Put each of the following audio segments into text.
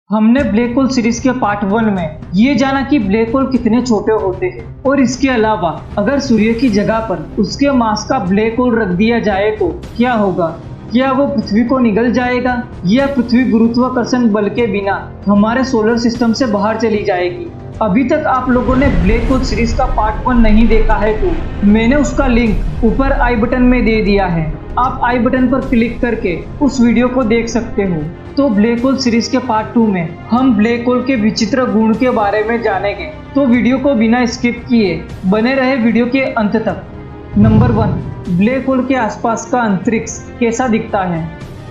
हमने black hole series के part 1 में ये जाना कि ब्लैक होल कितने छोटे होते हैं और इसके अलावा अगर सूर्य की जगह पर उसके मास का ब्लैक होल रख दिया जाए तो क्या होगा। क्या वो पृथ्वी को निगल जाएगा या पृथ्वी गुरुत्वाकर्षण बल के बिना हमारे सोलर सिस्टम से बाहर चली जाएगी। अभी तक आप लोगों ने ब्लैक होल सीरीज का पार्ट 1 नहीं देखा है तो मैंने उसका लिंक ऊपर आई बटन में दे दिया है। आप आई बटन पर क्लिक करके उस वीडियो को देख सकते हो। तो ब्लैक होल सीरीज के पार्ट 2 में हम ब्लैक होल के विचित्र गुण के बारे में जानेंगे, तो वीडियो को बिना स्किप किए बने रहे वीडियो के अंत तक। नंबर 1, ब्लैक होल के आसपास का अंतरिक्ष कैसा दिखता है।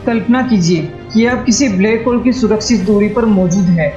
कल्पना कीजिए कि आप किसी ब्लैक होल की सुरक्षित दूरी पर मौजूद है,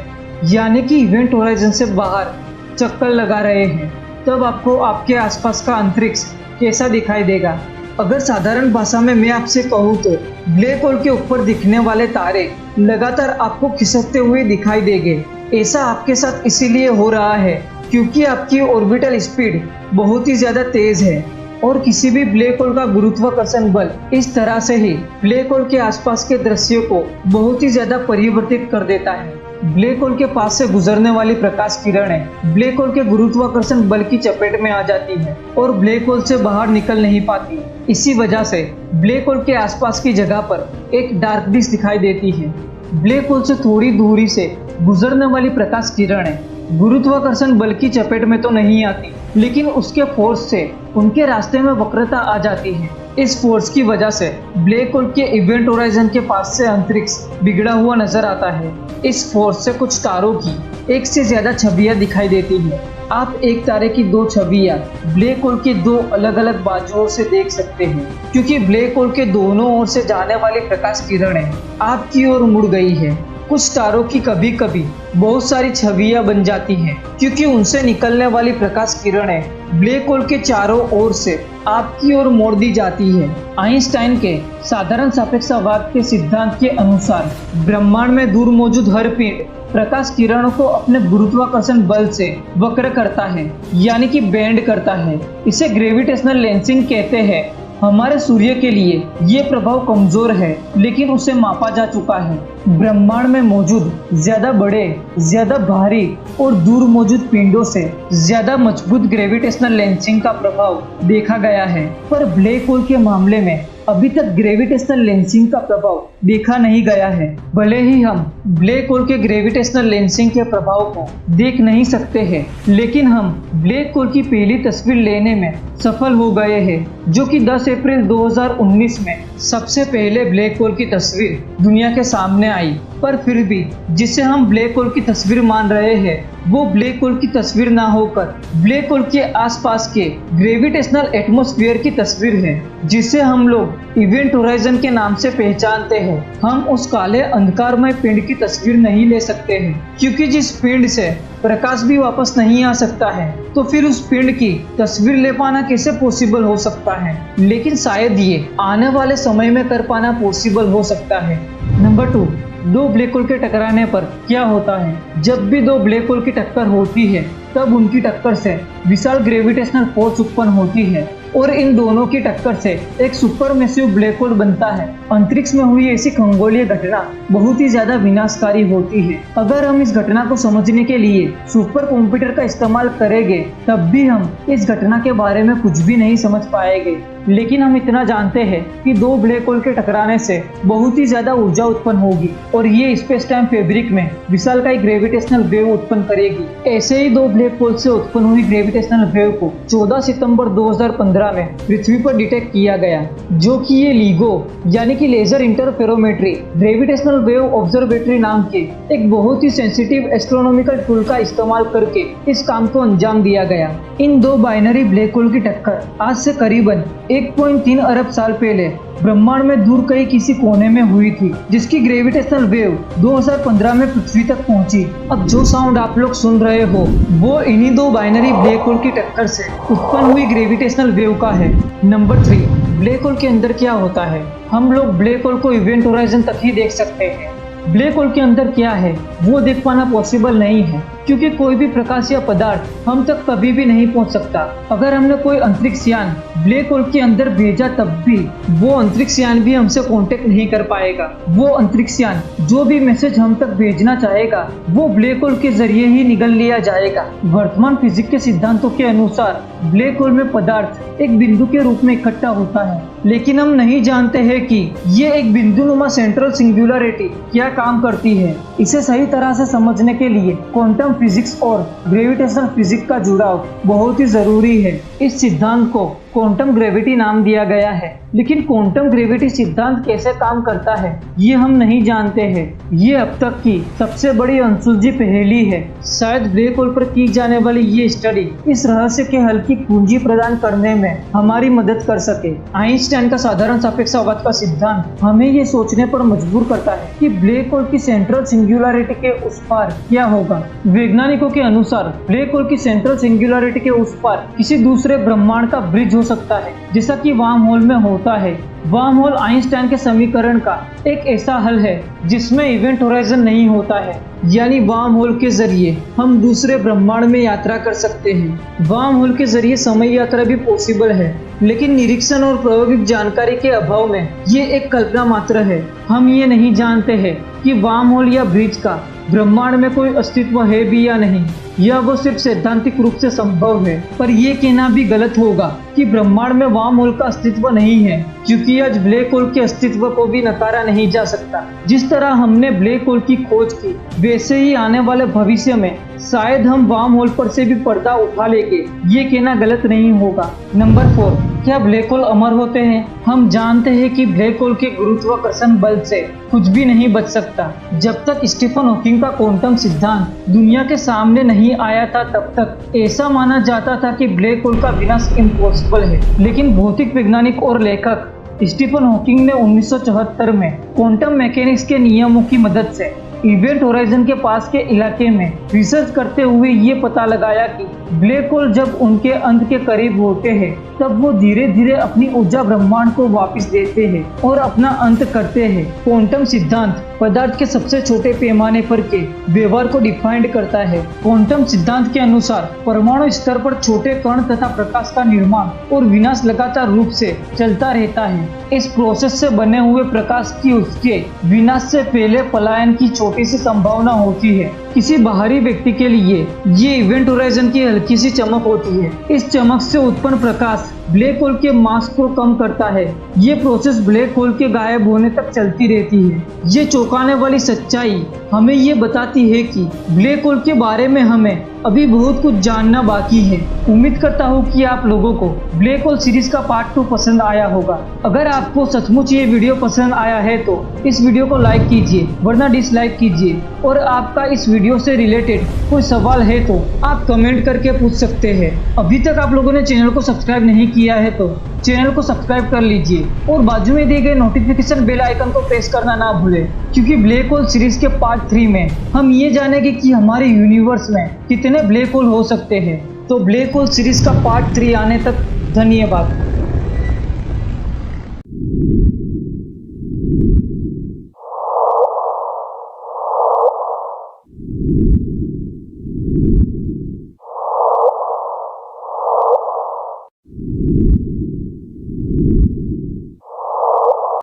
यानी कि इवेंट होराइजन से बाहर चक्कर लगा रहे हैं। तब आपको आपके आसपास का अंतरिक्ष कैसा दिखाई देगा। अगर साधारण भाषा में मैं आपसे कहूँ तो ब्लैक होल के ऊपर दिखने वाले तारे लगातार आपको खिसकते हुए दिखाई देंगे। ऐसा आपके साथ इसीलिए हो रहा है क्योंकि आपकी ऑर्बिटल स्पीड बहुत ही ज्यादा तेज है और किसी भी ब्लैक होल का गुरुत्वाकर्षण बल इस तरह से ही ब्लैक होल के आसपास के दृश्यों को बहुत ही ज्यादा परिवर्तित कर देता है। ब्लैक होल के पास से गुजरने वाली प्रकाश किरणें ब्लैक होल के गुरुत्वाकर्षण बल की चपेट में आ जाती है और ब्लैक होल से बाहर निकल नहीं पाती। इसी वजह से ब्लैक होल के आसपास की जगह पर एक डार्क डिस्क दिखाई देती है। ब्लैक होल से थोड़ी दूरी से गुजरने वाली प्रकाश किरणें गुरुत्वाकर्षण बल की चपेट में तो नहीं आती, लेकिन उसके फोर्स से उनके रास्ते में वक्रता आ जाती है। इस फोर्स की वजह से ब्लैक होल के इवेंट होराइजन के पास से अंतरिक्ष बिगड़ा हुआ नजर आता है। इस फोर्स से कुछ तारों की एक से ज्यादा छवियां दिखाई देती है। आप एक तारे की 2 छवियां ब्लैक होल के 2 अलग अलग बाजुओं से देख सकते हैं, क्योंकि ब्लैक होल के दोनों ओर से जाने वाली प्रकाश किरणें आपकी ओर मुड़ गई है। कुछ तारों की कभी कभी बहुत सारी छवियां बन जाती हैं, क्योंकि उनसे निकलने वाली प्रकाश किरणें ब्लैक होल के चारों ओर से आपकी ओर मोड़ दी जाती है। आइंस्टाइन के साधारण सापेक्षतावाद के सिद्धांत के अनुसार ब्रह्मांड में दूर मौजूद हर पिंड प्रकाश किरणों को अपने गुरुत्वाकर्षण बल से वक्र करता है, यानी कि बेंड करता है। इसे ग्रेविटेशनल लेंसिंग कहते हैं। हमारे सूर्य के लिए ये प्रभाव कमजोर है, लेकिन उसे मापा जा चुका है। ब्रह्मांड में मौजूद ज्यादा बड़े, ज्यादा भारी और दूर मौजूद पिंडों से ज्यादा मजबूत ग्रेविटेशनल लेंसिंग का प्रभाव देखा गया है, पर ब्लैक होल के मामले में अभी तक ग्रेविटेशनल लेंसिंग का प्रभाव देखा नहीं गया है। भले ही हम ब्लैक होल के ग्रेविटेशनल लेंसिंग के प्रभाव को देख नहीं सकते हैं, लेकिन हम ब्लैक होल की पहली तस्वीर लेने में सफल हो गए हैं, जो कि 10 अप्रैल 2019 में सबसे पहले ब्लैक होल की तस्वीर दुनिया के सामने आई। पर फिर भी जिसे हम ब्लैक होल की तस्वीर मान रहे हैं वो ब्लैक होल की तस्वीर ना होकर ब्लैक होल के आसपास के ग्रेविटेशनल एटमॉस्फेयर की तस्वीर है, जिसे हम लोग इवेंट होराइजन के नाम से पहचानते हैं। हम उस काले अंधकारमय पिंड की तस्वीर नहीं ले सकते हैं, क्योंकि जिस पिंड से प्रकाश भी वापस नहीं आ सकता है, तो फिर उस पिंड की तस्वीर ले पाना कैसे पॉसिबल हो सकता है। लेकिन शायद ये आने वाले समय में कर पाना पॉसिबल हो सकता है। नंबर 2, 2 ब्लैक होल के टकराने पर क्या होता है। जब भी 2 ब्लैक होल की टक्कर होती है तब उनकी टक्कर से विशाल ग्रेविटेशनल फोर्स उत्पन्न होती है और इन दोनों की टक्कर से एक सुपरमैसिव ब्लैक होल बनता है। अंतरिक्ष में हुई ऐसी खगोलीय घटना बहुत ही ज्यादा विनाशकारी होती है। अगर हम इस घटना को समझने के लिए सुपर कंप्यूटर का इस्तेमाल करेंगे तब भी हम इस घटना के बारे में कुछ भी नहीं समझ पाएंगे, लेकिन हम इतना जानते हैं कि 2 ब्लैक होल के टकराने से बहुत ही ज्यादा ऊर्जा उत्पन्न होगी और ये स्पेस टाइम फैब्रिक में विशालकाय ग्रेविटेशनल वेव उत्पन्न करेगी। ऐसे ही 2 ब्लैक होल से उत्पन्न हुई ग्रेविटेशनल वेव को 14 सितंबर 2015 में पृथ्वी पर डिटेक्ट किया गया, जो कि ये LIGO यानी कि laser interferometry gravitational wave observatory नाम के एक बहुत ही सेंसिटिव एस्ट्रोनॉमिकल टूल का इस्तेमाल करके इस काम को अंजाम दिया गया। इन 2 बाइनरी ब्लैक होल की टक्कर आज से करीबन 1.3 अरब साल पहले ब्रह्मांड में दूर कहीं किसी कोने में हुई थी, जिसकी ग्रेविटेशनल वेव 2015 में पृथ्वी तक पहुंची। अब जो साउंड आप लोग सुन रहे हो वो इन्हीं 2 बाइनरी ब्लैक होल की टक्कर से उत्पन्न हुई ग्रेविटेशनल वेव का है। नंबर 3, ब्लैक होल के अंदर क्या होता है। हम लोग ब्लैक होल को इवेंट होराइजन तक ही देख सकते हैं। ब्लैक होल के अंदर क्या है वो देख पाना पॉसिबल नहीं है, क्योंकि कोई भी प्रकाश या पदार्थ हम तक कभी भी नहीं पहुंच सकता। अगर हमने कोई अंतरिक्ष यान ब्लैक होल के अंदर भेजा तब भी वो अंतरिक्ष यान भी हमसे कांटेक्ट नहीं कर पाएगा। वो अंतरिक्ष यान जो भी मैसेज हम तक भेजना चाहेगा वो ब्लैक होल के जरिए ही निगल लिया जाएगा। वर्तमान फिजिक्स के सिद्धांतों के अनुसार ब्लैक होल में पदार्थ एक बिंदु के रूप में इकट्ठा होता है, लेकिन हम नहीं जानते हैं कि ये एक बिंदुनुमा सेंट्रल सिंगुलरिटी क्या काम करती है। इसे सही तरह से समझने के लिए क्वांटम फिजिक्स और ग्रेविटेशनल फिजिक्स का जुड़ाव बहुत ही जरूरी है। इस सिद्धांत को क्वांटम ग्रेविटी नाम दिया गया है, लेकिन क्वांटम ग्रेविटी सिद्धांत कैसे काम करता है ये हम नहीं जानते हैं। ये अब तक की सबसे बड़ी अनसुलझी पहेली है। शायद ब्लैक होल पर की जाने वाली ये स्टडी इस रहस्य के हल की कुंजी प्रदान करने में हमारी मदद कर सके। आइंस्टाइन का साधारण सापेक्षतावाद का सिद्धांत हमें ये सोचने पर मजबूर करता है कि ब्लैक होल की सेंट्रल सिंगुलरिटी के उस पार क्या होगा। वैज्ञानिकों के अनुसार ब्लैक होल की सेंट्रल सिंगुलरिटी के उस पार किसी दूसरे ब्रह्मांड का ब्रिज हो सकता है, जैसा कि वार्म होल में होता है। वार्म होल आइंस्टाइन के समीकरण का एक ऐसा हल है जिसमें इवेंट होराइजन नहीं होता है, यानी वार्म होल के जरिए हम दूसरे ब्रह्मांड में यात्रा कर सकते हैं। वार्म होल के जरिए समय यात्रा भी पॉसिबल है, लेकिन निरीक्षण और प्रायोगिक जानकारी के अभाव में ये एक कल्पना मात्र है। हम ये नहीं जानते हैं कि वार्म होल या ब्रिज का ब्रह्मांड में कोई अस्तित्व है भी या नहीं, या वो सिर्फ सैद्धांतिक रूप से संभव है। पर यह कहना भी गलत होगा कि ब्रह्मांड में वार्म होल का अस्तित्व नहीं है, क्योंकि आज ब्लैक होल के अस्तित्व को भी नकारा नहीं जा सकता। जिस तरह हमने ब्लैक होल की खोज की, वैसे ही आने वाले भविष्य में शायद हम वार्म होल पर से भी पर्दा उठा लेंगे। ये कहना गलत नहीं होगा। नंबर 4, क्या ब्लैक होल अमर होते हैं? हम जानते हैं कि ब्लैक होल के गुरुत्वाकर्षण बल से कुछ भी नहीं बच सकता। जब तक स्टीफन हॉकिंग का क्वांटम सिद्धांत दुनिया के सामने नहीं आया था, तब तक ऐसा माना जाता था कि ब्लैक होल का विनाश इम्पॉसिबल है। लेकिन भौतिक वैज्ञानिक और लेखक स्टीफन हॉकिंग ने 1974 में क्वांटम मैकेनिक्स के नियमों की मदद से इवेंट होराइजन के पास के इलाके में रिसर्च करते हुए ये पता लगाया कि ब्लैक होल जब उनके अंत के करीब होते हैं तब वो धीरे धीरे अपनी ऊर्जा ब्रह्मांड को वापस देते हैं और अपना अंत करते हैं। क्वांटम सिद्धांत पदार्थ के सबसे छोटे पैमाने पर के व्यवहार को डिफाइंड करता है। क्वांटम सिद्धांत के अनुसार परमाणु स्तर पर छोटे कण तथा प्रकाश का निर्माण और विनाश लगातार रूप से चलता रहता है। इस प्रोसेस से बने हुए प्रकाश की उसके विनाश से पहले पलायन की छोटी सी संभावना होती है। किसी बाहरी व्यक्ति के लिए ये इवेंट होराइजन की हल्की सी चमक होती है। इस चमक से उत्पन्न प्रकाश ब्लैक होल के मास को कम करता है। ये प्रोसेस ब्लैक होल के गायब होने तक चलती रहती है। ये चौंकाने वाली सच्चाई हमें ये बताती है कि ब्लैक होल के बारे में हमें अभी बहुत कुछ जानना बाकी है। उम्मीद करता हूँ कि आप लोगों को ब्लैक होल सीरीज का पार्ट 2 पसंद आया होगा। अगर आपको सचमुच ये वीडियो पसंद आया है तो इस वीडियो को लाइक कीजिए, वरना डिसलाइक कीजिए। और आपका इस वीडियो से रिलेटेड कोई सवाल है तो आप कमेंट करके पूछ सकते हैं। अभी तक आप लोगों ने चैनल को सब्सक्राइब नहीं किया है तो चैनल को सब्सक्राइब कर लीजिए और बाजू में दिए गए नोटिफिकेशन बेल आइकन को प्रेस करना ना भूलें, क्योंकि ब्लैक होल सीरीज के पार्ट 3 में हम ये जानेंगे कि हमारे यूनिवर्स में कितने ब्लैक होल हो सकते हैं। तो ब्लैक होल सीरीज का पार्ट 3 आने तक धन्यवाद।